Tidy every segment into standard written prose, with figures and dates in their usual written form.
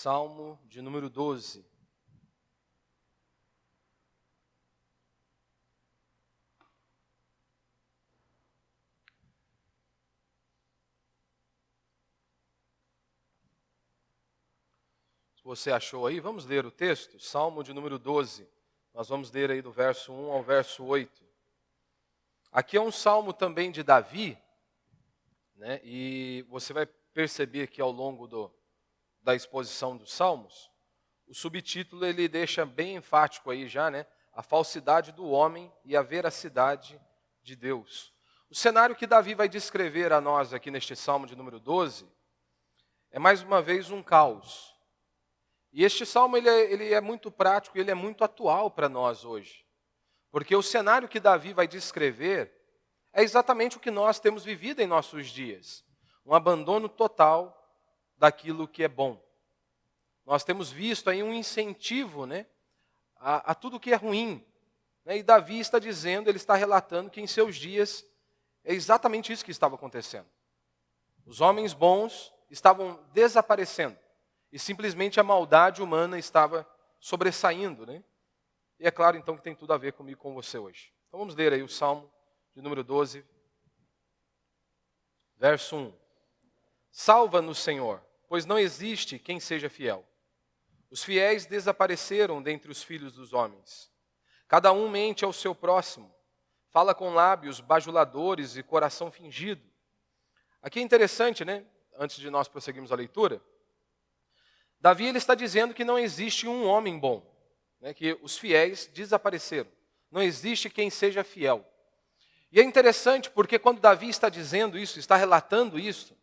Salmo de número 12. Se você achou aí, vamos ler o texto, Salmo de número 12. Nós vamos ler aí do verso 1 ao verso 8. Aqui é um salmo também de Davi, né? E você vai perceber que ao longo da exposição dos salmos, o subtítulo ele deixa bem enfático aí já, né? A falsidade do homem e a veracidade de Deus. O cenário que Davi vai descrever a nós aqui neste salmo de número 12 é mais uma vez um caos. E este salmo ele é muito prático e ele é muito atual para nós hoje. Porque o cenário que Davi vai descrever é exatamente o que nós temos vivido em nossos dias. Um abandono total daquilo que é bom. Nós temos visto aí um incentivo, né, a tudo que é ruim. Né? E Davi está dizendo, ele está relatando que em seus dias é exatamente isso que estava acontecendo. Os homens bons estavam desaparecendo. E simplesmente a maldade humana estava sobressaindo, né? E é claro, então, que tem tudo a ver comigo e com você hoje. Então vamos ler aí o Salmo de número 12, verso 1. Salva-nos, Senhor, pois não existe quem seja fiel. Os fiéis desapareceram dentre os filhos dos homens. Cada um mente ao seu próximo. Fala com lábios bajuladores e coração fingido. Aqui é interessante, né? Antes de nós prosseguirmos a leitura, Davi ele está dizendo que não existe um homem bom, né, que os fiéis desapareceram. Não existe quem seja fiel. E é interessante porque quando Davi está dizendo isso, está relatando isso,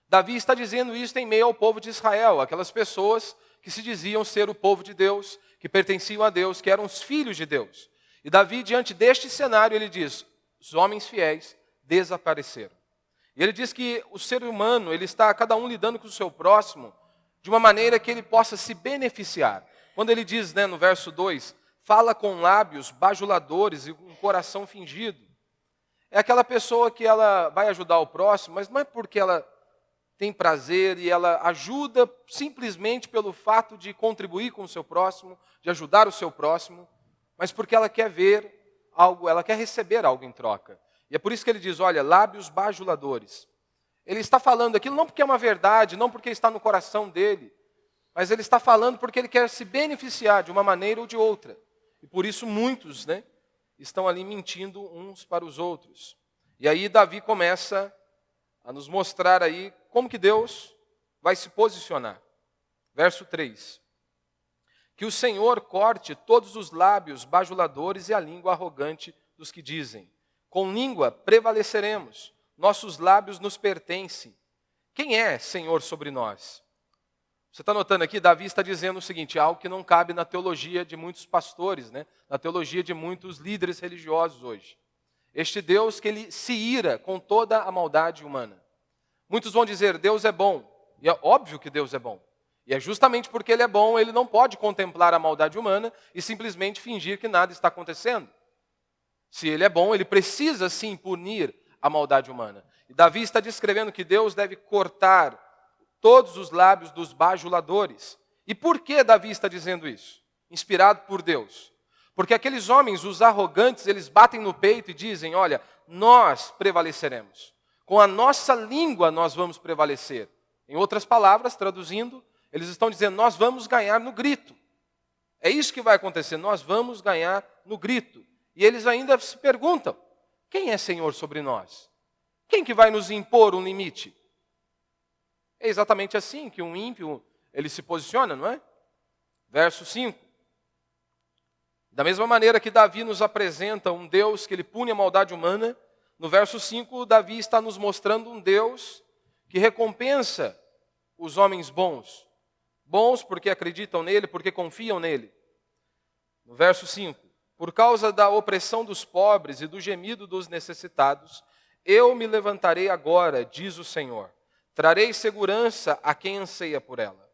Davi está dizendo isso em meio ao povo de Israel, aquelas pessoas que se diziam ser o povo de Deus, que pertenciam a Deus, que eram os filhos de Deus. E Davi, diante deste cenário, ele diz, os homens fiéis desapareceram. E ele diz que o ser humano, ele está cada um lidando com o seu próximo, de uma maneira que ele possa se beneficiar. Quando ele diz, né, no verso 2, fala com lábios bajuladores e um coração fingido. É aquela pessoa que ela vai ajudar o próximo, mas não é porque ela tem prazer e ela ajuda simplesmente pelo fato de contribuir com o seu próximo, de ajudar o seu próximo, mas porque ela quer ver algo, ela quer receber algo em troca. E é por isso que ele diz, olha, lábios bajuladores. Ele está falando aquilo não porque é uma verdade, não porque está no coração dele, mas ele está falando porque ele quer se beneficiar de uma maneira ou de outra. E por isso muitos, né, estão ali mentindo uns para os outros. E aí Davi começa a nos mostrar aí como que Deus vai se posicionar. Verso 3. Que o Senhor corte todos os lábios bajuladores e a língua arrogante dos que dizem, com língua prevaleceremos. Nossos lábios nos pertencem. Quem é Senhor sobre nós? Você está notando aqui, Davi está dizendo o seguinte, algo que não cabe na teologia de muitos pastores, né? Na teologia de muitos líderes religiosos hoje. Este Deus que ele se ira com toda a maldade humana. Muitos vão dizer, Deus é bom. E é óbvio que Deus é bom. E é justamente porque ele é bom, ele não pode contemplar a maldade humana e simplesmente fingir que nada está acontecendo. Se ele é bom, ele precisa sim punir a maldade humana. E Davi está descrevendo que Deus deve cortar todos os lábios dos bajuladores. E por que Davi está dizendo isso? Inspirado por Deus. Porque aqueles homens, os arrogantes, eles batem no peito e dizem, olha, nós prevaleceremos. Com a nossa língua nós vamos prevalecer. Em outras palavras, traduzindo, eles estão dizendo, nós vamos ganhar no grito. É isso que vai acontecer, nós vamos ganhar no grito. E eles ainda se perguntam, quem é Senhor sobre nós? Quem que vai nos impor um limite? É exatamente assim que um ímpio, ele se posiciona, não é? Verso 5. Da mesma maneira que Davi nos apresenta um Deus que ele pune a maldade humana, no verso 5, Davi está nos mostrando um Deus que recompensa os homens bons. Bons porque acreditam nele, porque confiam nele. No verso 5. Por causa da opressão dos pobres e do gemido dos necessitados, eu me levantarei agora, diz o Senhor. Trarei segurança a quem anseia por ela.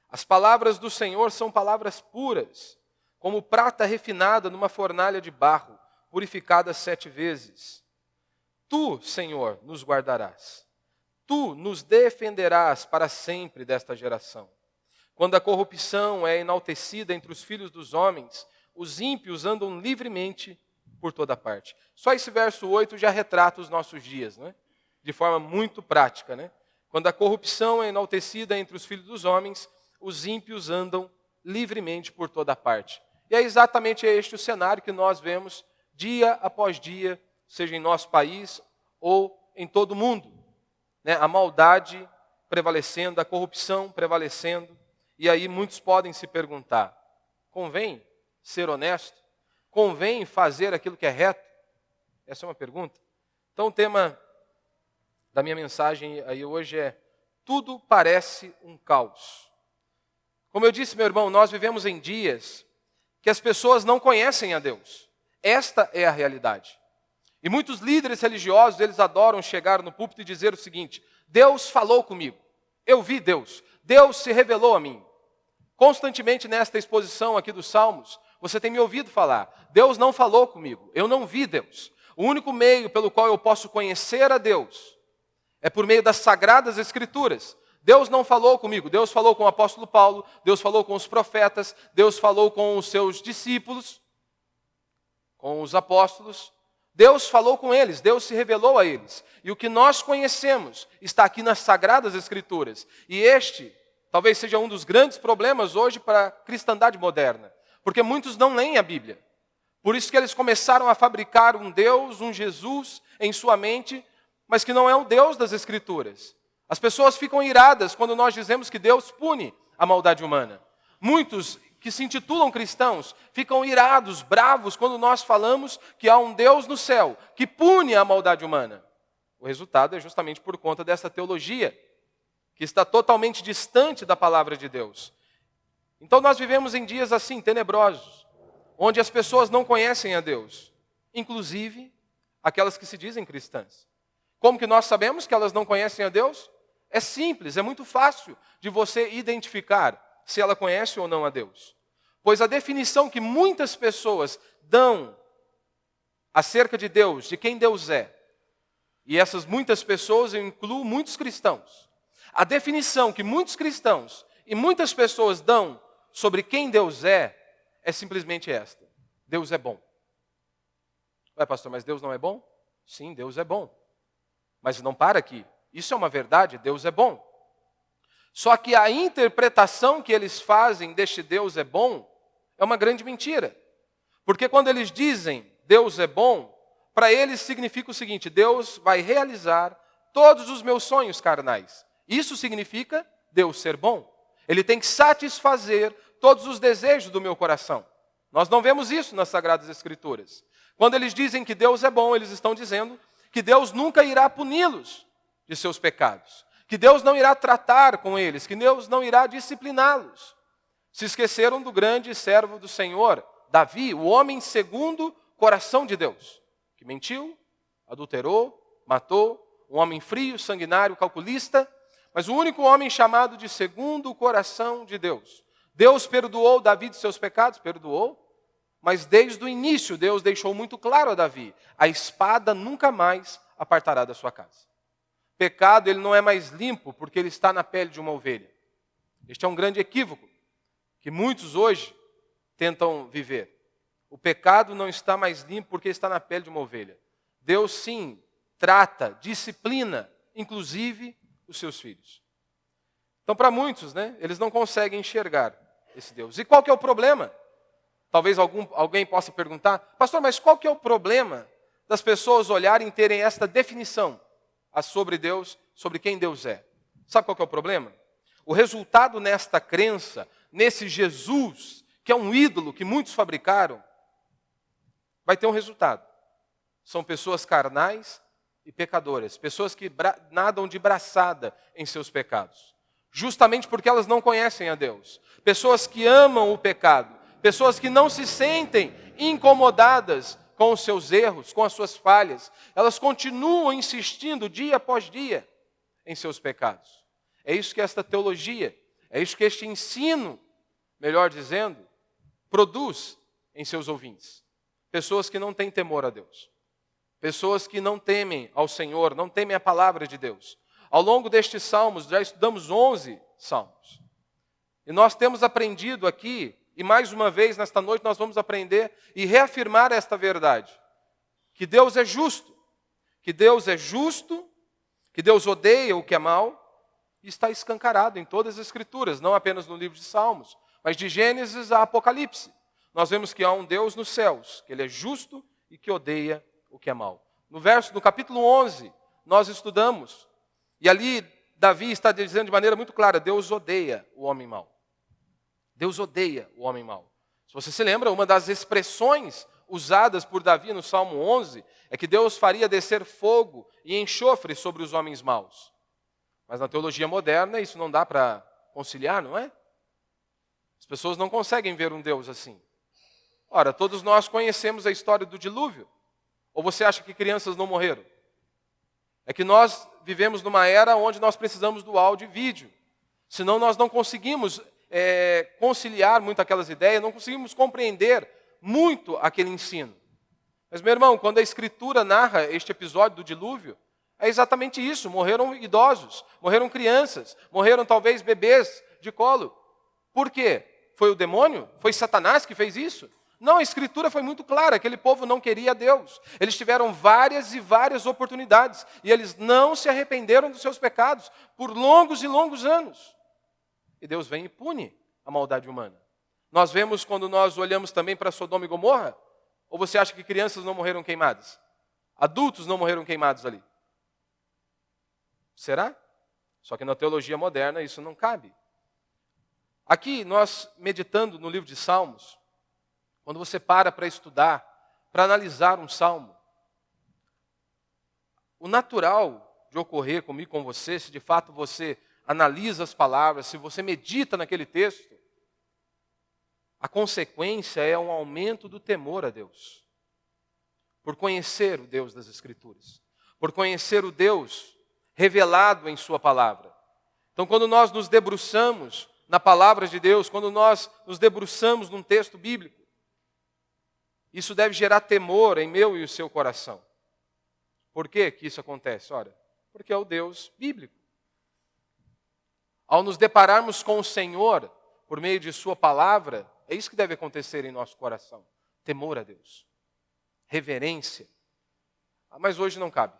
As palavras do Senhor são palavras puras, como prata refinada numa fornalha de barro, purificada 7 vezes. Tu, Senhor, nos guardarás. Tu nos defenderás para sempre desta geração. Quando a corrupção é enaltecida entre os filhos dos homens, os ímpios andam livremente por toda parte. Só esse verso 8 já retrata os nossos dias, né? De forma muito prática, né? Quando a corrupção é enaltecida entre os filhos dos homens, os ímpios andam livremente por toda parte. E é exatamente este o cenário que nós vemos dia após dia, seja em nosso país ou em todo o mundo, né? A maldade prevalecendo, a corrupção prevalecendo. E aí muitos podem se perguntar, convém ser honesto? Convém fazer aquilo que é reto? Essa é uma pergunta. Então o tema da minha mensagem aí hoje é: tudo parece um caos. Como eu disse, meu irmão, nós vivemos em dias que as pessoas não conhecem a Deus. Esta é a realidade. E muitos líderes religiosos, eles adoram chegar no púlpito e dizer o seguinte: Deus falou comigo, eu vi Deus, Deus se revelou a mim. Constantemente nesta exposição aqui dos Salmos, você tem me ouvido falar, Deus não falou comigo, eu não vi Deus. O único meio pelo qual eu posso conhecer a Deus é por meio das Sagradas Escrituras. Deus não falou comigo, Deus falou com o apóstolo Paulo, Deus falou com os profetas, Deus falou com os seus discípulos, com os apóstolos. Deus falou com eles, Deus se revelou a eles. E o que nós conhecemos está aqui nas Sagradas Escrituras. E este talvez seja um dos grandes problemas hoje para a cristandade moderna. Porque muitos não leem a Bíblia. Por isso que eles começaram a fabricar um Deus, um Jesus em sua mente, mas que não é o Deus das Escrituras. As pessoas ficam iradas quando nós dizemos que Deus pune a maldade humana. Muitos que se intitulam cristãos ficam irados, bravos, quando nós falamos que há um Deus no céu que pune a maldade humana. O resultado é justamente por conta dessa teologia, que está totalmente distante da palavra de Deus. Então nós vivemos em dias assim, tenebrosos, onde as pessoas não conhecem a Deus, inclusive aquelas que se dizem cristãs. Como que nós sabemos que elas não conhecem a Deus? É simples, é muito fácil de você identificar se ela conhece ou não a Deus. Pois a definição que muitas pessoas dão acerca de Deus, de quem Deus é, e essas muitas pessoas eu incluo muitos cristãos, a definição que muitos cristãos e muitas pessoas dão sobre quem Deus é simplesmente esta: Deus é bom. Ué, pastor, mas Deus não é bom? Sim, Deus é bom. Mas não para aqui. Isso é uma verdade, Deus é bom. Só que a interpretação que eles fazem deste Deus é bom é uma grande mentira. Porque quando eles dizem Deus é bom, para eles significa o seguinte: Deus vai realizar todos os meus sonhos carnais. Isso significa Deus ser bom. Ele tem que satisfazer todos os desejos do meu coração. Nós não vemos isso nas Sagradas Escrituras. Quando eles dizem que Deus é bom, eles estão dizendo que Deus nunca irá puni-los de seus pecados, que Deus não irá tratar com eles, que Deus não irá discipliná-los. Se esqueceram do grande servo do Senhor, Davi, o homem segundo o coração de Deus, que mentiu, adulterou, matou, um homem frio, sanguinário, calculista, mas o único homem chamado de segundo o coração de Deus. Deus perdoou Davi de seus pecados? Perdoou. Mas desde o início Deus deixou muito claro a Davi: a espada nunca mais apartará da sua casa. Pecado, ele não é mais limpo porque ele está na pele de uma ovelha. Este é um grande equívoco que muitos hoje tentam viver. O pecado não está mais limpo porque está na pele de uma ovelha. Deus sim trata, disciplina, inclusive os seus filhos. Então para muitos, eles não conseguem enxergar esse Deus. E qual que é o problema? Talvez alguém possa perguntar: pastor, mas qual que é o problema das pessoas olharem e terem esta definição sobre Deus, sobre quem Deus é? Sabe qual que é o problema? O resultado nesta crença, nesse Jesus, que é um ídolo que muitos fabricaram, vai ter um resultado. São pessoas carnais e pecadoras, pessoas que nadam de braçada em seus pecados, justamente porque elas não conhecem a Deus. Pessoas que amam o pecado, pessoas que não se sentem incomodadas com os seus erros, com as suas falhas. Elas continuam insistindo dia após dia em seus pecados. É isso que esta teologia, é isso que este ensino, melhor dizendo, produz em seus ouvintes. Pessoas que não têm temor a Deus. Pessoas que não temem ao Senhor, não temem a palavra de Deus. Ao longo destes salmos, já estudamos 11 salmos. E nós temos aprendido aqui, e mais uma vez nesta noite nós vamos aprender e reafirmar esta verdade. Que Deus é justo, que Deus é justo, que Deus odeia o que é mal, e está escancarado em todas as Escrituras, não apenas no livro de Salmos, mas de Gênesis a Apocalipse. Nós vemos que há um Deus nos céus, que Ele é justo e que odeia o que é mal. No capítulo 11, nós estudamos, e ali Davi está dizendo de maneira muito clara, Deus odeia o homem mau. Deus odeia o homem mau. Se você se lembra, uma das expressões usadas por Davi no Salmo 11 é que Deus faria descer fogo e enxofre sobre os homens maus. Mas na teologia moderna isso não dá para conciliar, não é? As pessoas não conseguem ver um Deus assim. Ora, todos nós conhecemos a história do dilúvio. Ou você acha que crianças não morreram? É que nós vivemos numa era onde nós precisamos do áudio e vídeo. Senão nós não conseguimos conciliar muito aquelas ideias, não conseguimos compreender muito aquele ensino. Mas, meu irmão, quando a Escritura narra este episódio do dilúvio, é exatamente isso. Morreram idosos, morreram crianças, morreram talvez bebês de colo. Por quê? Foi o demônio? Foi Satanás que fez isso? Não, a Escritura foi muito clara, aquele povo não queria Deus. Eles tiveram várias e várias oportunidades, e eles não se arrependeram dos seus pecados por longos e longos anos. E Deus vem e pune a maldade humana. Nós vemos quando nós olhamos também para Sodoma e Gomorra, ou você acha que crianças não morreram queimadas? Adultos não morreram queimados ali? Será? Só que na teologia moderna isso não cabe. Aqui, nós meditando no livro de Salmos, quando você para estudar, para analisar um salmo, o natural de ocorrer comigo e com você, se de fato você analisa as palavras, se você medita naquele texto, a consequência é um aumento do temor a Deus. Por conhecer o Deus das Escrituras. Por conhecer o Deus revelado em sua palavra. Então, quando nós nos debruçamos na palavra de Deus, quando nós nos debruçamos num texto bíblico, isso deve gerar temor em meu e o seu coração. Por que que isso acontece? Ora, porque é o Deus bíblico. Ao nos depararmos com o Senhor, por meio de sua palavra, é isso que deve acontecer em nosso coração. Temor a Deus. Reverência. Mas hoje não cabe.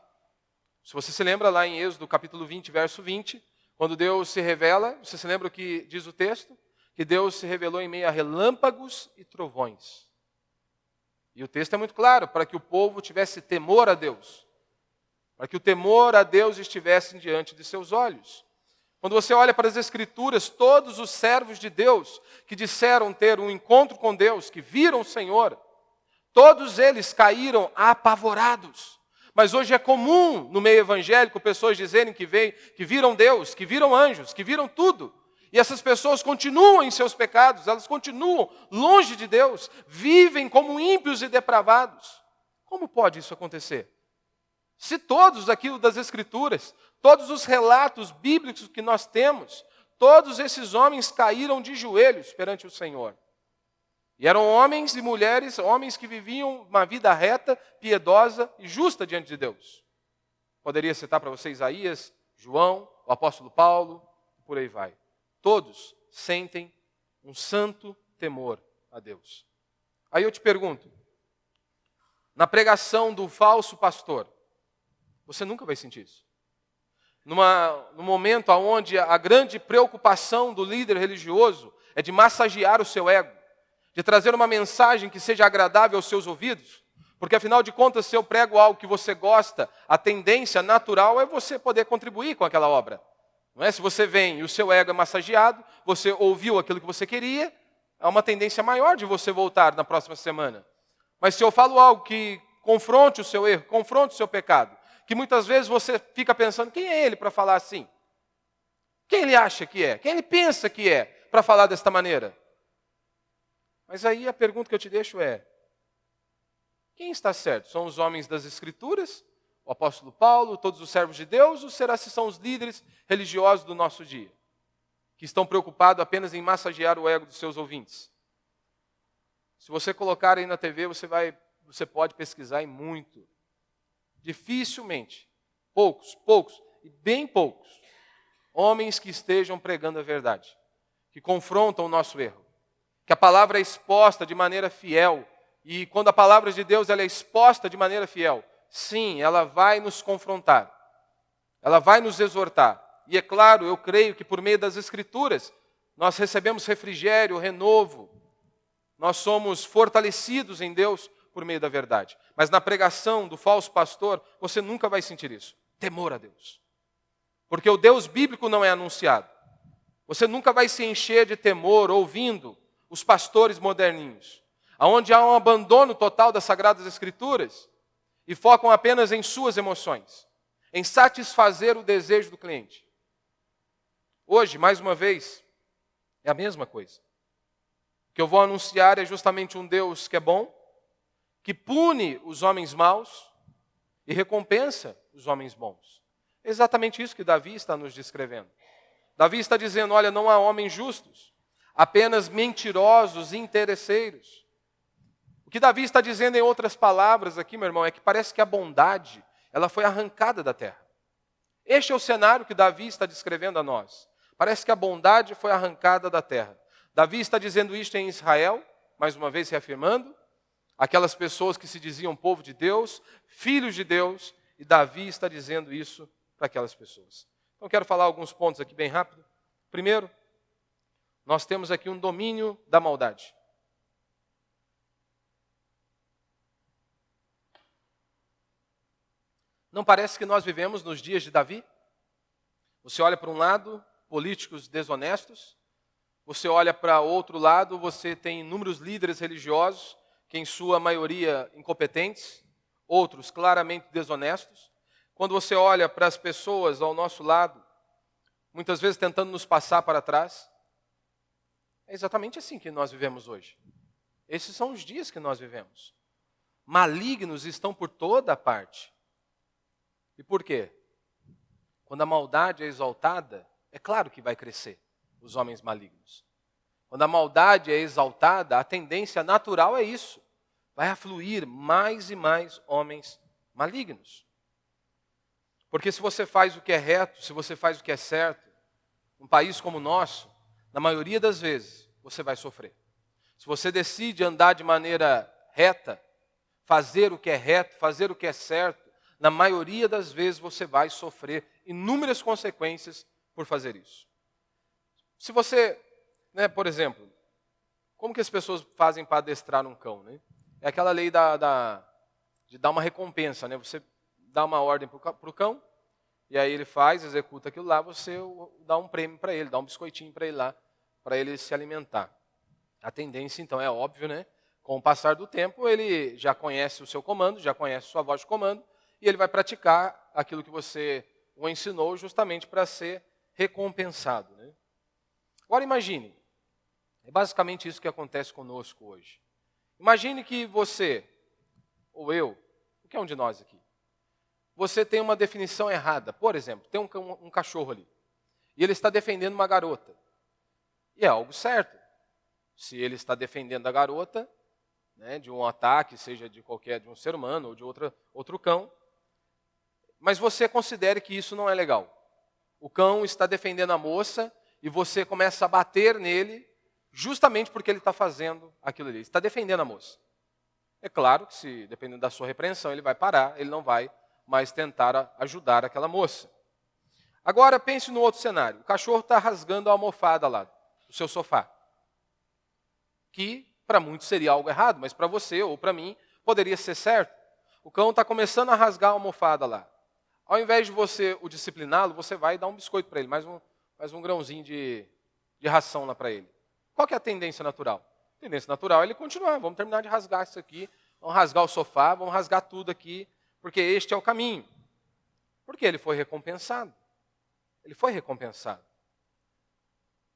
Se você se lembra lá em Êxodo capítulo 20, verso 20, quando Deus se revela, você se lembra o que diz o texto? Que Deus se revelou em meio a relâmpagos e trovões. E o texto é muito claro, para que o povo tivesse temor a Deus. Para que o temor a Deus estivesse diante de seus olhos. Quando você olha para as Escrituras, todos os servos de Deus que disseram ter um encontro com Deus, que viram o Senhor, todos eles caíram apavorados. Mas hoje é comum no meio evangélico pessoas dizerem que viram Deus, que viram anjos, que viram tudo. E essas pessoas continuam em seus pecados, elas continuam longe de Deus, vivem como ímpios e depravados. Como pode isso acontecer? Se todos aquilo das Escrituras, todos os relatos bíblicos que nós temos, todos esses homens caíram de joelhos perante o Senhor. E eram homens e mulheres, homens que viviam uma vida reta, piedosa e justa diante de Deus. Poderia citar para você Isaías, João, o apóstolo Paulo, por aí vai. Todos sentem um santo temor a Deus. Aí eu te pergunto, na pregação do falso pastor, você nunca vai sentir isso. No momento onde a grande preocupação do líder religioso é de massagear o seu ego, de trazer uma mensagem que seja agradável aos seus ouvidos, porque afinal de contas, se eu prego algo que você gosta, a tendência natural é você poder contribuir com aquela obra. Não é? Se você vem e o seu ego é massageado, você ouviu aquilo que você queria, há uma tendência maior de você voltar na próxima semana. Mas se eu falo algo que confronte o seu erro, confronte o seu pecado, que muitas vezes você fica pensando, quem é ele para falar assim? Quem ele acha que é? Quem ele pensa que é para falar desta maneira? Mas aí a pergunta que eu te deixo é, quem está certo? São os homens das Escrituras, o apóstolo Paulo, todos os servos de Deus, ou será se são os líderes religiosos do nosso dia, que estão preocupados apenas em massagear o ego dos seus ouvintes? Se você colocar aí na TV, você pode pesquisar em muito. Dificilmente, poucos, e bem poucos, homens que estejam pregando a verdade, que confrontam o nosso erro. Que a palavra é exposta de maneira fiel. E quando a palavra de Deus ela é exposta de maneira fiel, sim, ela vai nos confrontar. Ela vai nos exortar. E é claro, eu creio que por meio das Escrituras, nós recebemos refrigério, renovo. Nós somos fortalecidos em Deus por meio da verdade. Mas na pregação do falso pastor, você nunca vai sentir isso. Temor a Deus. Porque o Deus bíblico não é anunciado. Você nunca vai se encher de temor ouvindo os pastores moderninhos, onde há um abandono total das Sagradas Escrituras e focam apenas em suas emoções, em satisfazer o desejo do cliente. Hoje, mais uma vez, é a mesma coisa. O que eu vou anunciar é justamente um Deus que é bom, que pune os homens maus e recompensa os homens bons. É exatamente isso que Davi está nos descrevendo. Davi está dizendo, olha, não há homens justos, apenas mentirosos e interesseiros. O que Davi está dizendo em outras palavras aqui, meu irmão, é que parece que a bondade, ela foi arrancada da terra. Este é o cenário que Davi está descrevendo a nós. Parece que a bondade foi arrancada da terra. Davi está dizendo isto em Israel, mais uma vez reafirmando, aquelas pessoas que se diziam povo de Deus, filhos de Deus, e Davi está dizendo isso para aquelas pessoas. Então, quero falar alguns pontos aqui bem rápido. Primeiro, nós temos aqui um domínio da maldade. Não parece que nós vivemos nos dias de Davi? Você olha para um lado, políticos desonestos. Você olha para outro lado, você tem inúmeros líderes religiosos, que em sua maioria incompetentes, outros claramente desonestos. Quando você olha para as pessoas ao nosso lado, muitas vezes tentando nos passar para trás, é exatamente assim que nós vivemos hoje. Esses são os dias que nós vivemos. Malignos estão por toda a parte. E por quê? Quando a maldade é exaltada, é claro que vai crescer os homens malignos. Quando a maldade é exaltada, a tendência natural é isso. Vai afluir mais e mais homens malignos. Porque se você faz o que é reto, se você faz o que é certo, num país como o nosso, na maioria das vezes, você vai sofrer. Se você decide andar de maneira reta, fazer o que é reto, fazer o que é certo, na maioria das vezes você vai sofrer inúmeras consequências por fazer isso. Se você, por exemplo, como que as pessoas fazem para adestrar um cão? Né? É aquela lei de dar uma recompensa. Né? Você dá uma ordem para o cão, e aí ele faz, executa aquilo lá, você dá um prêmio para ele, dá um biscoitinho para ele lá, para ele se alimentar. A tendência, então, é óbvio, né? Com o passar do tempo, ele já conhece o seu comando, já conhece a sua voz de comando, e ele vai praticar aquilo que você o ensinou justamente para ser recompensado. Né? Agora imagine, é basicamente isso que acontece conosco hoje. Imagine que você, ou eu, qualquer um de nós aqui, você tem uma definição errada. Por exemplo, tem um cachorro ali, e ele está defendendo uma garota. E é algo certo. Se ele está defendendo a garota, né, de um ataque, seja de um ser humano ou de outro cão, mas você considere que isso não é legal. O cão está defendendo a moça e você começa a bater nele justamente porque ele está fazendo aquilo ali. Ele está defendendo a moça. É claro que, se dependendo da sua repreensão, ele vai parar, ele não vai mais tentar ajudar aquela moça. Agora, pense no outro cenário. O cachorro está rasgando a almofada lá do seu sofá. Que, para muitos, seria algo errado, mas para você ou para mim, poderia ser certo. O cão está começando a rasgar a almofada lá. Ao invés de você o discipliná-lo, você vai dar um biscoito para ele, mais um grãozinho de ração lá para ele. Qual que é a tendência natural? A tendência natural é ele continuar. Vamos terminar de rasgar isso aqui, vamos rasgar o sofá, vamos rasgar tudo aqui, porque este é o caminho. Porque ele foi recompensado. Ele foi recompensado.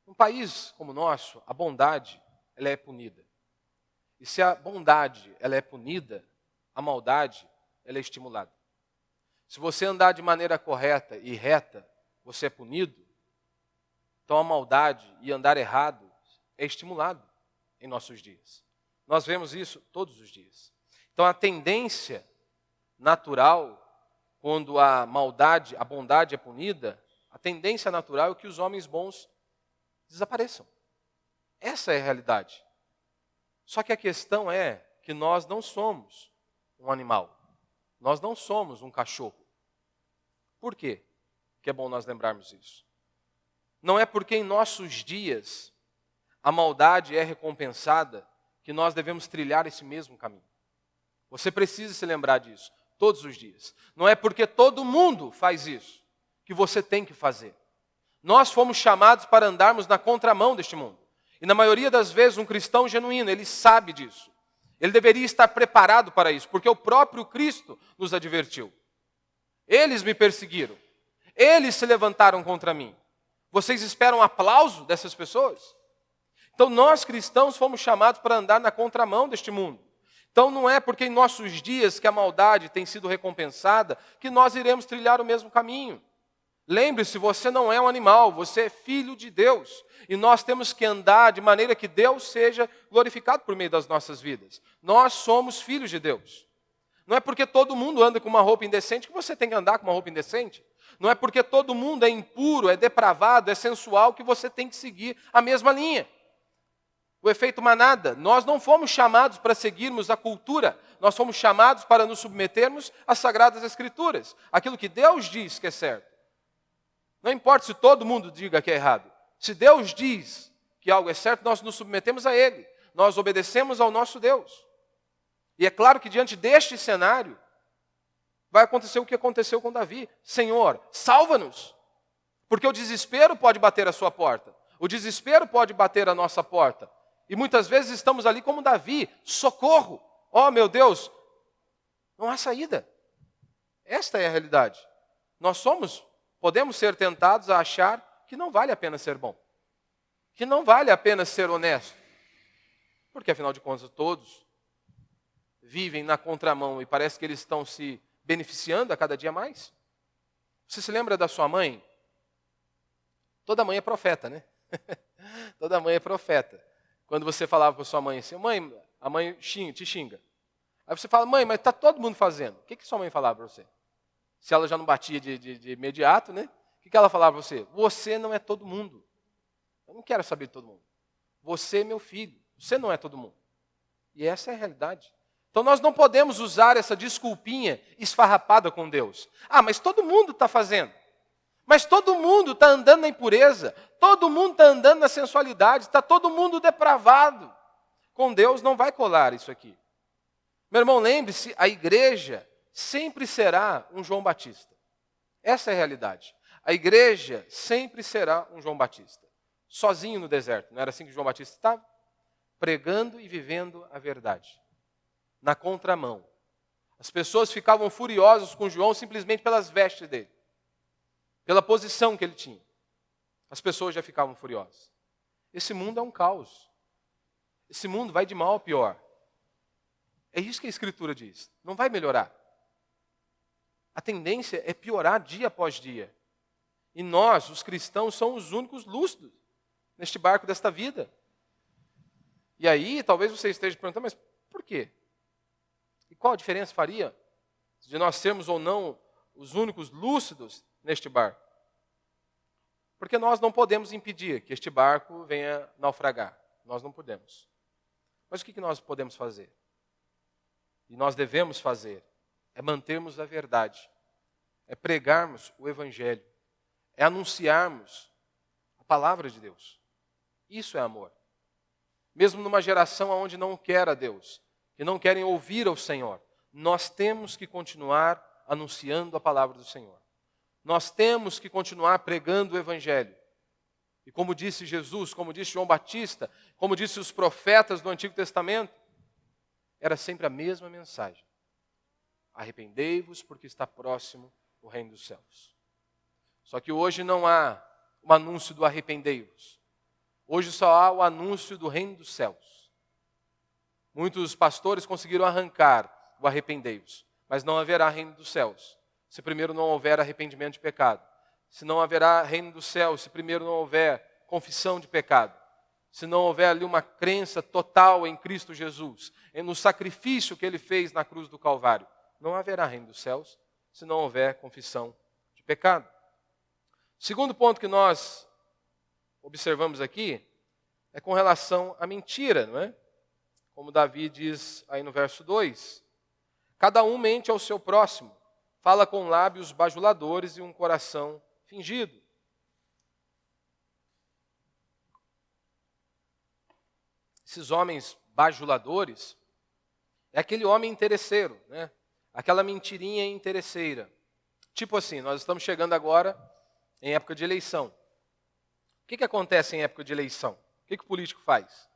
Num país como o nosso, a bondade ela é punida. E se a bondade ela é punida, a maldade ela é estimulada. Se você andar de maneira correta e reta, você é punido, então a maldade e andar errado é estimulado em nossos dias. Nós vemos isso todos os dias. Então a tendência natural, quando a bondade é punida, a tendência natural é que os homens bons desapareçam. Essa é a realidade. Só que a questão é que nós não somos um animal. Nós não somos um cachorro. Por quê? Que é bom nós lembrarmos isso. Não é porque em nossos dias a maldade é recompensada que nós devemos trilhar esse mesmo caminho. Você precisa se lembrar disso todos os dias. Não é porque todo mundo faz isso que você tem que fazer. Nós fomos chamados para andarmos na contramão deste mundo. E na maioria das vezes um cristão genuíno, ele sabe disso. Ele deveria estar preparado para isso, porque o próprio Cristo nos advertiu. Eles me perseguiram. Eles se levantaram contra mim. Vocês esperam aplauso dessas pessoas? Então nós cristãos fomos chamados para andar na contramão deste mundo. Então não é porque em nossos dias que a maldade tem sido recompensada que nós iremos trilhar o mesmo caminho. Lembre-se, você não é um animal, você é filho de Deus. E nós temos que andar de maneira que Deus seja glorificado por meio das nossas vidas. Nós somos filhos de Deus. Não é porque todo mundo anda com uma roupa indecente que você tem que andar com uma roupa indecente. Não é porque todo mundo é impuro, é depravado, é sensual que você tem que seguir a mesma linha. O efeito manada, nós não fomos chamados para seguirmos a cultura, nós fomos chamados para nos submetermos às Sagradas Escrituras, aquilo que Deus diz que é certo. Não importa se todo mundo diga que é errado. Se Deus diz que algo é certo, nós nos submetemos a Ele. Nós obedecemos ao nosso Deus. E é claro que diante deste cenário, vai acontecer o que aconteceu com Davi. Senhor, salva-nos. Porque o desespero pode bater a sua porta. O desespero pode bater a nossa porta. E muitas vezes estamos ali como Davi. Socorro. Oh, meu Deus. Não há saída. Esta é a realidade. Podemos ser tentados a achar que não vale a pena ser bom. Que não vale a pena ser honesto. Porque, afinal de contas, todos vivem na contramão e parece que eles estão se beneficiando a cada dia mais. Você se lembra da sua mãe? Toda mãe é profeta, né? Toda mãe é profeta. Quando você falava com sua mãe assim, mãe, a mãe te xinga. Aí você fala, mãe, mas está todo mundo fazendo. O que sua mãe falava para você? Se ela já não batia de imediato, né? O que ela falava para você? Você não é todo mundo. Eu não quero saber de todo mundo. Você é meu filho. Você não é todo mundo. E essa é a realidade. Então nós não podemos usar essa desculpinha esfarrapada com Deus. Ah, mas todo mundo está fazendo. Mas todo mundo está andando na impureza. Todo mundo está andando na sensualidade. Está todo mundo depravado. Com Deus não vai colar isso aqui. Meu irmão, lembre-se, a igreja sempre será um João Batista. Essa é a realidade. A igreja sempre será um João Batista. Sozinho no deserto. Não era assim que João Batista estava? Pregando e vivendo a verdade. Na contramão. As pessoas ficavam furiosas com João simplesmente pelas vestes dele. Pela posição que ele tinha. As pessoas já ficavam furiosas. Esse mundo é um caos. Esse mundo vai de mal a pior. É isso que a Escritura diz. Não vai melhorar. A tendência é piorar dia após dia. E nós, os cristãos, somos os únicos lúcidos neste barco desta vida. E aí, talvez você esteja perguntando, mas por quê? E qual a diferença faria de nós sermos ou não os únicos lúcidos neste barco? Porque nós não podemos impedir que este barco venha naufragar. Nós não podemos. Mas o que nós podemos fazer? E nós devemos fazer é mantermos a verdade, é pregarmos o Evangelho, é anunciarmos a palavra de Deus. Isso é amor. Mesmo numa geração onde não quer a Deus, que não querem ouvir ao Senhor, nós temos que continuar anunciando a palavra do Senhor. Nós temos que continuar pregando o Evangelho. E como disse Jesus, como disse João Batista, como disse os profetas do Antigo Testamento, era sempre a mesma mensagem. Arrependei-vos porque está próximo o reino dos céus. Só que hoje não há o anúncio do arrependei-vos. Hoje só há o anúncio do reino dos céus. Muitos pastores conseguiram arrancar o arrependei-vos, mas não haverá reino dos céus, se primeiro não houver arrependimento de pecado. Se não haverá reino dos céus, se primeiro não houver confissão de pecado. Se não houver ali uma crença total em Cristo Jesus, no sacrifício que Ele fez na cruz do Calvário, não haverá reino dos céus, se não houver confissão de pecado. Segundo ponto que nós observamos aqui é com relação à mentira, não é? Como Davi diz aí no verso 2. Cada um mente ao seu próximo, fala com lábios bajuladores e um coração fingido. Esses homens bajuladores é aquele homem interesseiro, né? Aquela mentirinha interesseira. Tipo assim, nós estamos chegando agora em época de eleição. O que acontece em época de eleição? O que o político faz?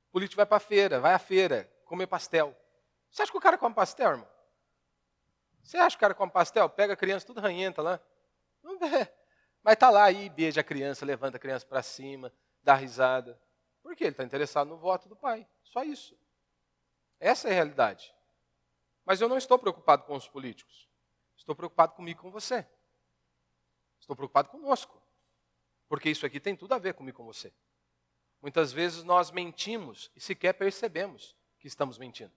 O político vai para a feira, vai à feira, comer pastel. Você acha que o cara come pastel, irmão? Você acha que o cara come pastel? Pega a criança tudo ranhenta lá. Não é. Mas está lá aí, beija a criança, levanta a criança para cima, dá risada. Por quê? Ele está interessado no voto do pai. Só isso. Essa é a realidade. Mas eu não estou preocupado com os políticos. Estou preocupado comigo e com você. Estou preocupado conosco. Porque isso aqui tem tudo a ver comigo e com você. Muitas vezes nós mentimos e sequer percebemos que estamos mentindo.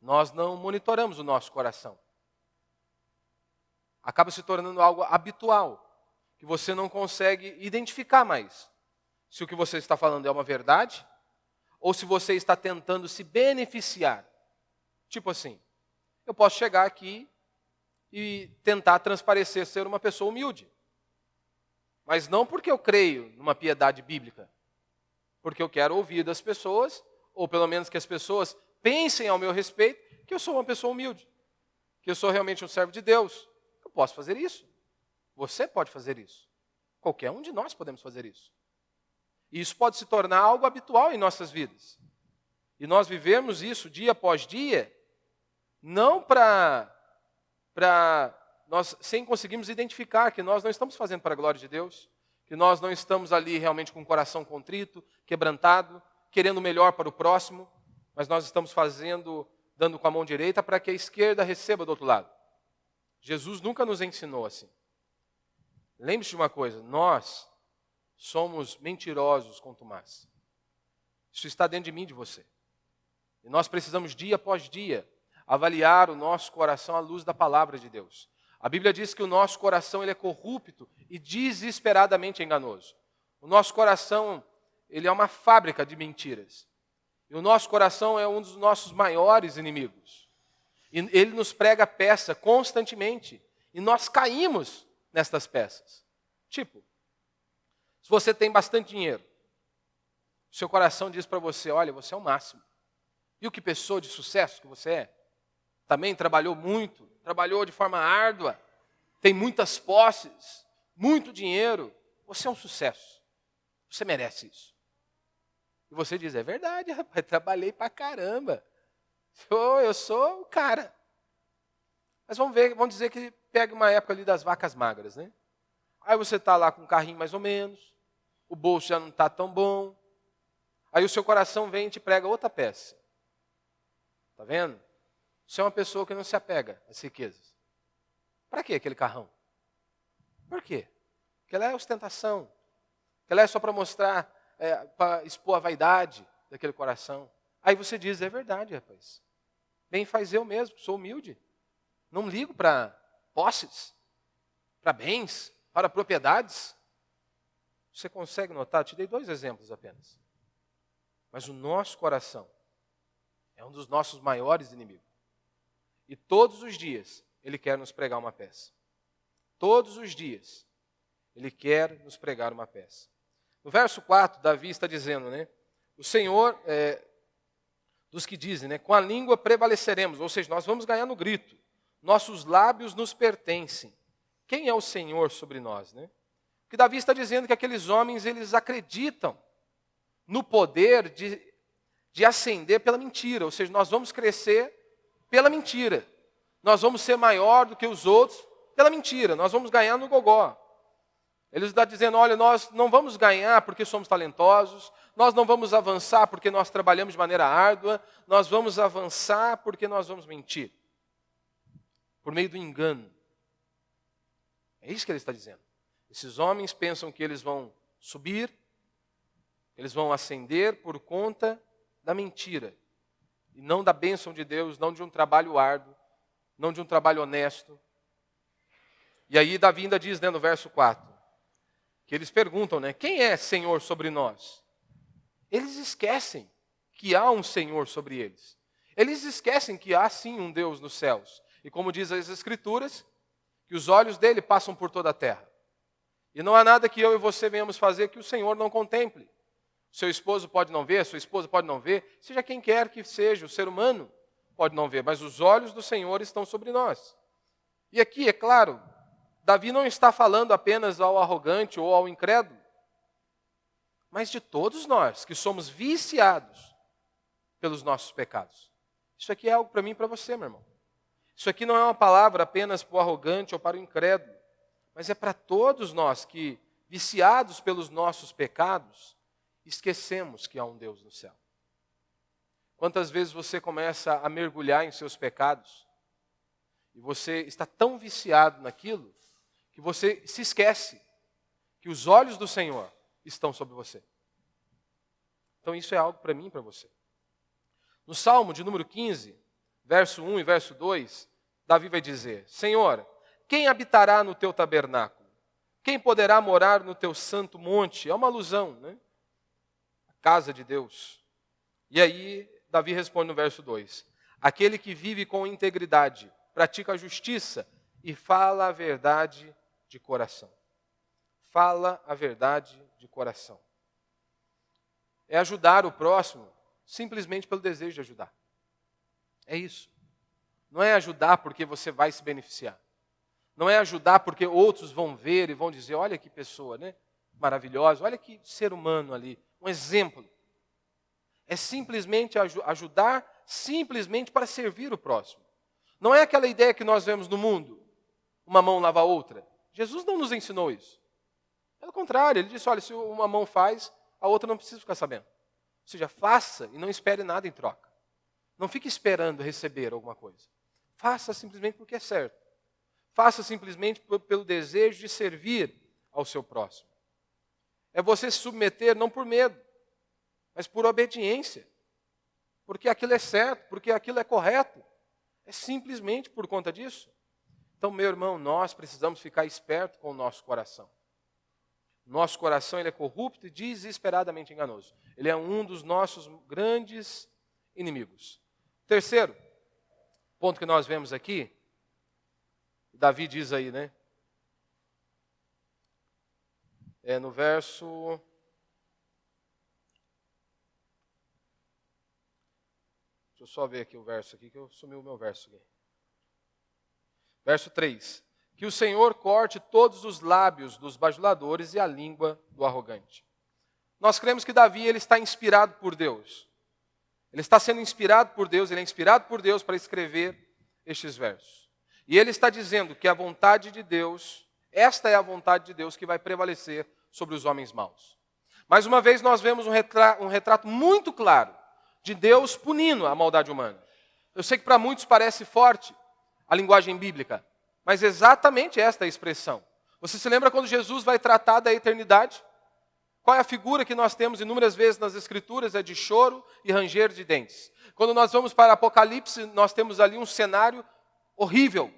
Nós não monitoramos o nosso coração. Acaba se tornando algo habitual, que você não consegue identificar mais se o que você está falando é uma verdade ou se você está tentando se beneficiar. Tipo assim, eu posso chegar aqui e tentar transparecer ser uma pessoa humilde. Mas não porque eu creio numa piedade bíblica. Porque eu quero ouvir das pessoas, ou pelo menos que as pessoas pensem ao meu respeito, que eu sou uma pessoa humilde. Que eu sou realmente um servo de Deus. Eu posso fazer isso. Você pode fazer isso. Qualquer um de nós podemos fazer isso. E isso pode se tornar algo habitual em nossas vidas. E nós vivemos isso dia após dia, não nós sem conseguirmos identificar que nós não estamos fazendo para a glória de Deus, que nós não estamos ali realmente com o coração contrito, quebrantado, querendo o melhor para o próximo, mas nós estamos fazendo, dando com a mão direita para que a esquerda receba do outro lado. Jesus nunca nos ensinou assim. Lembre-se de uma coisa, nós somos mentirosos contumazes. Isso está dentro de mim e de você. E nós precisamos dia após dia avaliar o nosso coração à luz da palavra de Deus. A Bíblia diz que o nosso coração ele é corrupto e desesperadamente enganoso. O nosso coração ele é uma fábrica de mentiras. E o nosso coração é um dos nossos maiores inimigos. E ele nos prega peça constantemente. E nós caímos nestas peças. Tipo, se você tem bastante dinheiro, o seu coração diz para você, olha, você é o máximo. Viu que pessoa de sucesso que você é? Também trabalhou muito, trabalhou de forma árdua, tem muitas posses, muito dinheiro. Você é um sucesso. Você merece isso. E você diz, é verdade, rapaz, trabalhei pra caramba. Eu sou o cara. Mas vamos dizer que pega uma época ali das vacas magras, né? Aí você está lá com um carrinho mais ou menos, o bolso já não está tão bom. Aí o seu coração vem e te prega outra peça. Está vendo? Você é uma pessoa que não se apega às riquezas. Para que aquele carrão? Por quê? Porque ela é ostentação. Ela é só para mostrar, para expor a vaidade daquele coração. Aí você diz, é verdade, rapaz. Bem faz eu mesmo, sou humilde. Não ligo para posses, para bens, para propriedades. Você consegue notar? Te dei 2 exemplos apenas. Mas o nosso coração é um dos nossos maiores inimigos. E todos os dias ele quer nos pregar uma peça. Todos os dias ele quer nos pregar uma peça. No verso 4, Davi está dizendo, né? O Senhor, dos que dizem, né? Com a língua prevaleceremos, ou seja, nós vamos ganhar no grito. Nossos lábios nos pertencem. Quem é o Senhor sobre nós, né? Porque Davi está dizendo que aqueles homens, eles acreditam no poder de ascender pela mentira. Ou seja, nós vamos crescer pela mentira. Nós vamos ser maior do que os outros pela mentira. Nós vamos ganhar no gogó. Ele está dizendo, olha, nós não vamos ganhar porque somos talentosos, nós não vamos avançar porque nós trabalhamos de maneira árdua, nós vamos avançar porque nós vamos mentir. Por meio do engano. É isso que ele está dizendo. Esses homens pensam que eles vão subir, eles vão ascender por conta da mentira. E não da bênção de Deus, não de um trabalho árduo, não de um trabalho honesto. E aí Davi ainda diz, né, no verso 4, que eles perguntam, né? Quem é Senhor sobre nós? Eles esquecem que há um Senhor sobre eles. Eles esquecem que há sim um Deus nos céus. E como diz as Escrituras, que os olhos dele passam por toda a terra. E não há nada que eu e você venhamos fazer que o Senhor não contemple. O seu esposo pode não ver, a sua esposa pode não ver, seja quem quer que seja, o ser humano pode não ver, mas os olhos do Senhor estão sobre nós. E aqui, é claro, Davi não está falando apenas ao arrogante ou ao incrédulo, mas de todos nós que somos viciados pelos nossos pecados. Isso aqui é algo para mim e para você, meu irmão. Isso aqui não é uma palavra apenas para o arrogante ou para o incrédulo, mas é para todos nós que, viciados pelos nossos pecados, esquecemos que há um Deus no céu. Quantas vezes você começa a mergulhar em seus pecados e você está tão viciado naquilo que você se esquece que os olhos do Senhor estão sobre você. Então isso é algo para mim e para você. No Salmo de número 15, verso 1 e verso 2, Davi vai dizer: Senhor, quem habitará no teu tabernáculo? Quem poderá morar no teu santo monte? É uma alusão, né? A casa de Deus. E aí, Davi responde no verso 2: aquele que vive com integridade, pratica a justiça e fala a verdade de coração. Fala a verdade de coração. É ajudar o próximo simplesmente pelo desejo de ajudar. É isso. Não é ajudar porque você vai se beneficiar. Não é ajudar porque outros vão ver e vão dizer: olha que pessoa, né? Maravilhosa, olha que ser humano ali, um exemplo. É simplesmente ajudar simplesmente para servir o próximo. Não é aquela ideia que nós vemos no mundo, uma mão lava a outra. Jesus não nos ensinou isso. Pelo contrário, ele disse: olha, se uma mão faz, a outra não precisa ficar sabendo. Ou seja, faça e não espere nada em troca. Não fique esperando receber alguma coisa. Faça simplesmente porque é certo. Faça simplesmente pelo desejo de servir ao seu próximo. É você se submeter não por medo, mas por obediência. Porque aquilo é certo, porque aquilo é correto. É simplesmente por conta disso. Então, meu irmão, nós precisamos ficar esperto com o nosso coração. Nosso coração ele é corrupto e desesperadamente enganoso. Ele é um dos nossos grandes inimigos. Terceiro ponto que nós vemos aqui, Davi diz aí, né? É no verso... Deixa eu só ver aqui o verso aqui, que eu sumi o meu verso aqui. Verso 3. Que o Senhor corte todos os lábios dos bajuladores e a língua do arrogante. Nós cremos que Davi ele está inspirado por Deus. Ele está sendo inspirado por Deus, ele é inspirado por Deus para escrever estes versos. E ele está dizendo que a vontade de Deus, esta é a vontade de Deus que vai prevalecer sobre os homens maus. Mais uma vez nós vemos um retrato muito claro de Deus punindo a maldade humana. Eu sei que para muitos parece forte a linguagem bíblica, mas exatamente esta é a expressão. Você se lembra quando Jesus vai tratar da eternidade? Qual é a figura que nós temos inúmeras vezes nas Escrituras? É de choro e ranger de dentes. Quando nós vamos para Apocalipse, nós temos ali um cenário horrível,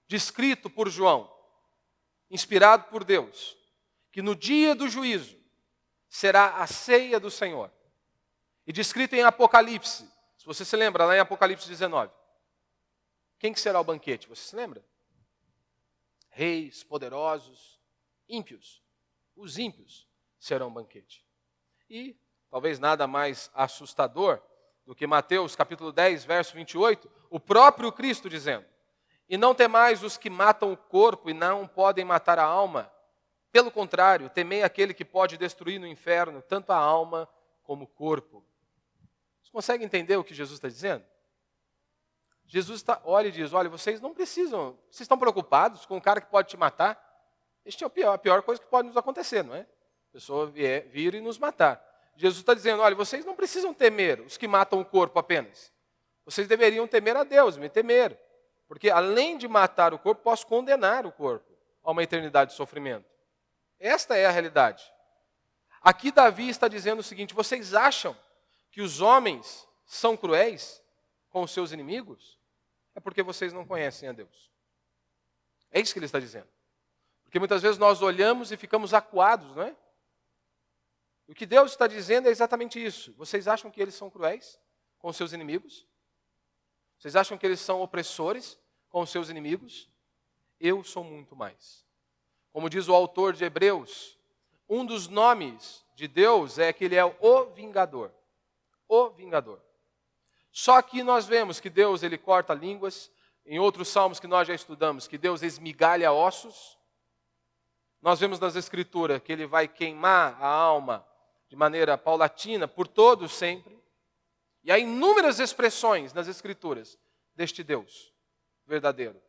descrito por João, inspirado por Deus, que no dia do juízo será a ceia do Senhor. E descrito em Apocalipse, se você se lembra, lá em Apocalipse 19. Quem que será o banquete? Você se lembra? Reis, poderosos, ímpios. Os ímpios serão o banquete. E talvez nada mais assustador do que Mateus capítulo 10, verso 28, o próprio Cristo dizendo: e não temais os que matam o corpo e não podem matar a alma. Pelo contrário, temei aquele que pode destruir no inferno tanto a alma como o corpo. Você consegue entender o que Jesus está dizendo? Jesus olha e diz: olha, vocês não precisam, vocês estão preocupados com o cara que pode te matar? Este é a pior coisa que pode nos acontecer, não é? A pessoa vir e nos matar. Jesus está dizendo: olha, vocês não precisam temer os que matam o corpo apenas. Vocês deveriam temer a Deus, me temer. Porque além de matar o corpo, posso condenar o corpo a uma eternidade de sofrimento. Esta é a realidade. Aqui Davi está dizendo o seguinte: vocês acham que os homens são cruéis com os seus inimigos? É porque vocês não conhecem a Deus. É isso que ele está dizendo. Porque muitas vezes nós olhamos e ficamos acuados, não é? O que Deus está dizendo é exatamente isso. Vocês acham que eles são cruéis com os seus inimigos? Vocês acham que eles são opressores com os seus inimigos? Eu sou muito mais. Como diz o autor de Hebreus, um dos nomes de Deus é que Ele é o vingador. O vingador. Só que nós vemos que Deus ele corta línguas. Em outros salmos que nós já estudamos, que Deus esmigalha ossos. Nós vemos nas Escrituras que Ele vai queimar a alma de maneira paulatina, por todos sempre. E há inúmeras expressões nas Escrituras deste Deus verdadeiro,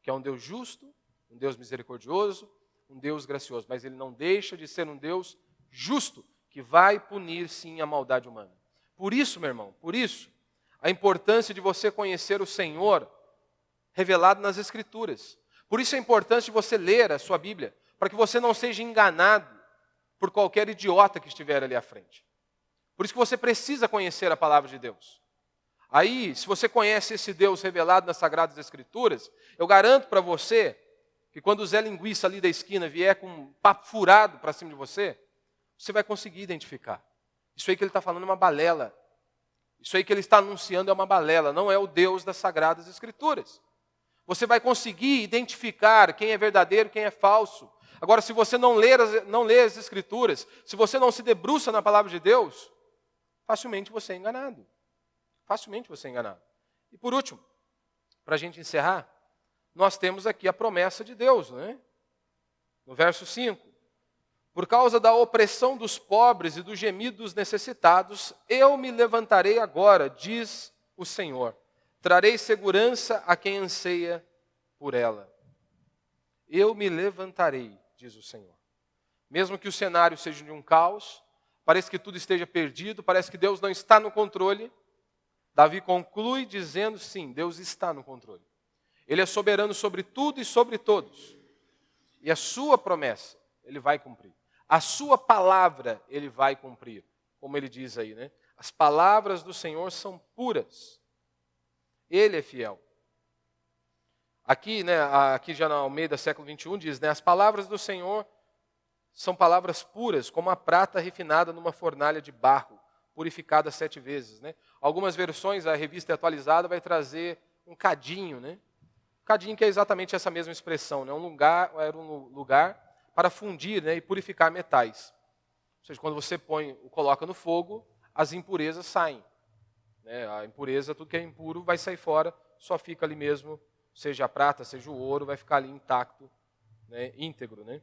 que é um Deus justo, um Deus misericordioso, um Deus gracioso. Mas Ele não deixa de ser um Deus justo, que vai punir sim a maldade humana. Por isso, meu irmão, por isso, a importância de você conhecer o Senhor revelado nas Escrituras. Por isso a importância de você ler a sua Bíblia, para que você não seja enganado por qualquer idiota que estiver ali à frente. Por isso que você precisa conhecer a palavra de Deus. Aí, se você conhece esse Deus revelado nas Sagradas Escrituras, eu garanto para você que quando o Zé Linguiça ali da esquina vier com um papo furado para cima de você, você vai conseguir identificar. Isso aí que ele está falando é uma balela. Isso aí que ele está anunciando é uma balela, não é o Deus das Sagradas Escrituras. Você vai conseguir identificar quem é verdadeiro e quem é falso. Agora, se você não lê as Escrituras, se você não se debruça na palavra de Deus, facilmente você é enganado. Facilmente você é enganado. E por último, para a gente encerrar, nós temos aqui a promessa de Deus, não é? No verso 5. Por causa da opressão dos pobres e do gemido dos necessitados, eu me levantarei agora, diz o Senhor. Trarei segurança a quem anseia por ela. Eu me levantarei, diz o Senhor. Mesmo que o cenário seja de um caos, parece que tudo esteja perdido, parece que Deus não está no controle, Davi conclui dizendo, sim, Deus está no controle. Ele é soberano sobre tudo e sobre todos. E a sua promessa, Ele vai cumprir. A sua palavra, Ele vai cumprir. Como Ele diz aí, né? As palavras do Senhor são puras. Ele é fiel. Aqui, né, aqui já na Almeida, século 21, diz, né, as palavras do Senhor são palavras puras, como a prata refinada numa fornalha de barro, purificada 7 vezes. Né? Algumas versões, a revista atualizada vai trazer um cadinho, né? Cadinho que é exatamente essa mesma expressão, né? Era um lugar para fundir, né, e purificar metais. Ou seja, quando você coloca no fogo, as impurezas saem. Né? A impureza, tudo que é impuro, vai sair fora, só fica ali mesmo, seja a prata, seja o ouro, vai ficar ali intacto, né, íntegro. Né?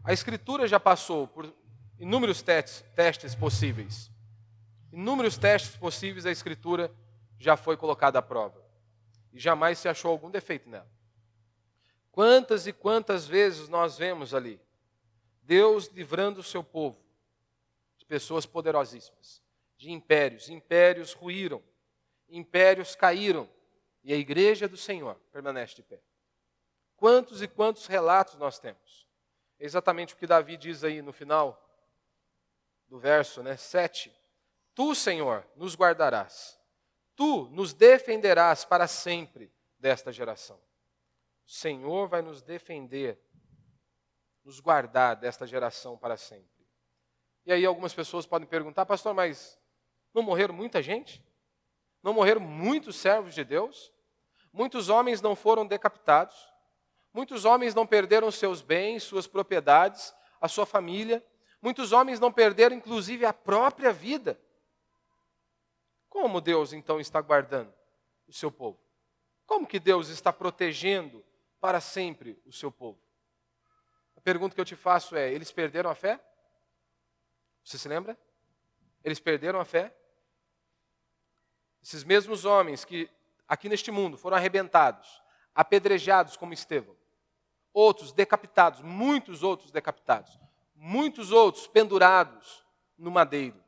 A Escritura já passou por inúmeros testes possíveis. Inúmeros testes possíveis a Escritura já foi colocada à prova. E jamais se achou algum defeito nela. Quantas e quantas vezes nós vemos ali Deus livrando o seu povo de pessoas poderosíssimas, de impérios. Impérios ruíram, impérios caíram, e a igreja do Senhor permanece de pé. Quantos e quantos relatos nós temos? É exatamente o que Davi diz aí no final do verso 7. Tu, Senhor, nos guardarás. Tu nos defenderás para sempre desta geração. O Senhor vai nos defender, nos guardar desta geração para sempre. E aí algumas pessoas podem perguntar, pastor, mas não morreram muita gente? Não morreram muitos servos de Deus? Muitos homens não foram decapitados? Muitos homens não perderam seus bens, suas propriedades, a sua família? Muitos homens não perderam, inclusive, a própria vida? Como Deus, então, está guardando o seu povo? Como que Deus está protegendo para sempre o seu povo? A pergunta que eu te faço é, eles perderam a fé? Você se lembra? Eles perderam a fé? Esses mesmos homens que aqui neste mundo foram arrebentados, apedrejados como Estevão, outros decapitados, muitos outros decapitados, muitos outros pendurados no madeiro,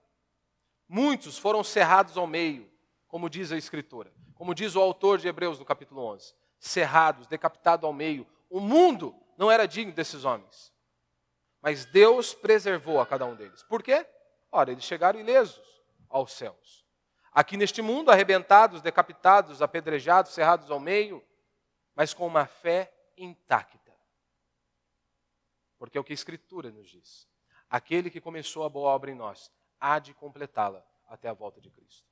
muitos foram cerrados ao meio, como diz a Escritura, como diz o autor de Hebreus no capítulo 11, cerrados, decapitados ao meio. O mundo não era digno desses homens, mas Deus preservou a cada um deles. Por quê? Ora, eles chegaram ilesos aos céus. Aqui neste mundo, arrebentados, decapitados, apedrejados, cerrados ao meio, mas com uma fé intacta. Porque é o que a Escritura nos diz. Aquele que começou a boa obra em nós, há de completá-la até a volta de Cristo.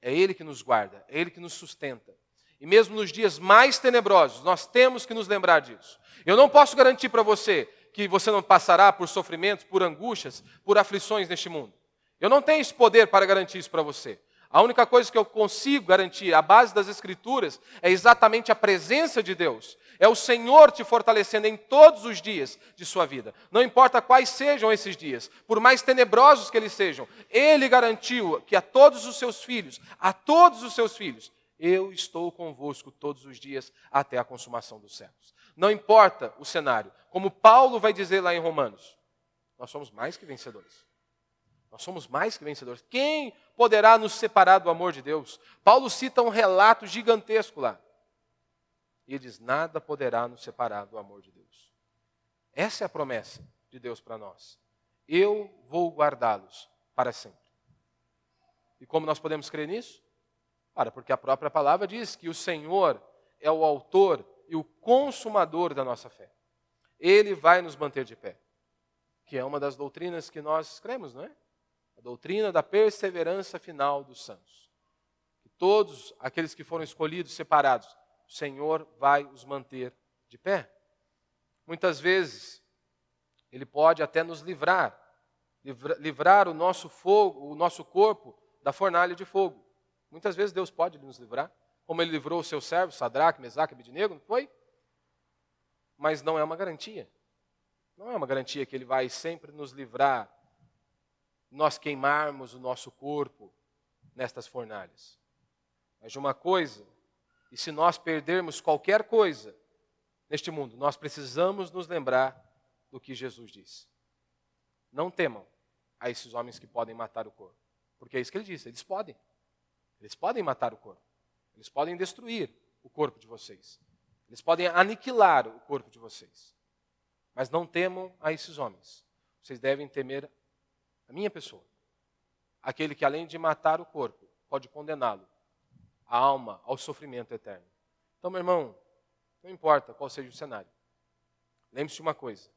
É Ele que nos guarda, é Ele que nos sustenta. E mesmo nos dias mais tenebrosos, nós temos que nos lembrar disso. Eu não posso garantir para você que você não passará por sofrimentos, por angústias, por aflições neste mundo. Eu não tenho esse poder para garantir isso para você. A única coisa que eu consigo garantir, à base das Escrituras, é exatamente a presença de Deus. É o Senhor te fortalecendo em todos os dias de sua vida. Não importa quais sejam esses dias, por mais tenebrosos que eles sejam, Ele garantiu que a todos os seus filhos, eu estou convosco todos os dias até a consumação dos séculos. Não importa o cenário. Como Paulo vai dizer lá em Romanos, nós somos mais que vencedores. Nós somos mais que vencedores. Quem poderá nos separar do amor de Deus? Paulo cita um relato gigantesco lá. E ele diz, nada poderá nos separar do amor de Deus. Essa é a promessa de Deus para nós. Eu vou guardá-los para sempre. E como nós podemos crer nisso? Ora, porque a própria palavra diz que o Senhor é o autor e o consumador da nossa fé. Ele vai nos manter de pé. Que é uma das doutrinas que nós cremos, não é? A doutrina da perseverança final dos santos. Que todos aqueles que foram escolhidos, separados, o Senhor vai os manter de pé. Muitas vezes, Ele pode até nos livrar o nosso fogo, o nosso corpo da fornalha de fogo. Muitas vezes Deus pode nos livrar, como Ele livrou os seus servos, Sadraque, Mesaque e Abednego, não foi? Mas não é uma garantia. Não é uma garantia que Ele vai sempre nos livrar, nós queimarmos o nosso corpo nestas fornalhas. Mas de uma coisa, e se nós perdermos qualquer coisa neste mundo, nós precisamos nos lembrar do que Jesus disse. Não temam a esses homens que podem matar o corpo. Porque é isso que Ele disse, eles podem. Eles podem matar o corpo. Eles podem destruir o corpo de vocês. Eles podem aniquilar o corpo de vocês. Mas não temam a esses homens. Vocês devem temer a minha pessoa. Aquele que, além de matar o corpo, pode condená-lo, a alma, ao sofrimento eterno. Então, meu irmão, não importa qual seja o cenário. Lembre-se de uma coisa.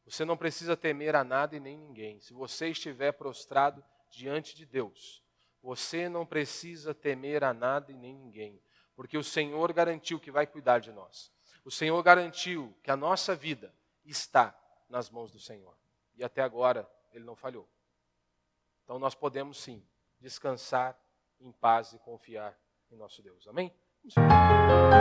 Você não precisa temer a nada e nem ninguém. Se você estiver prostrado diante de Deus, você não precisa temer a nada e nem ninguém. Porque o Senhor garantiu que vai cuidar de nós. O Senhor garantiu que a nossa vida está nas mãos do Senhor. E até agora, Ele não falhou. Então nós podemos sim descansar em paz e confiar em nosso Deus. Amém? Vamos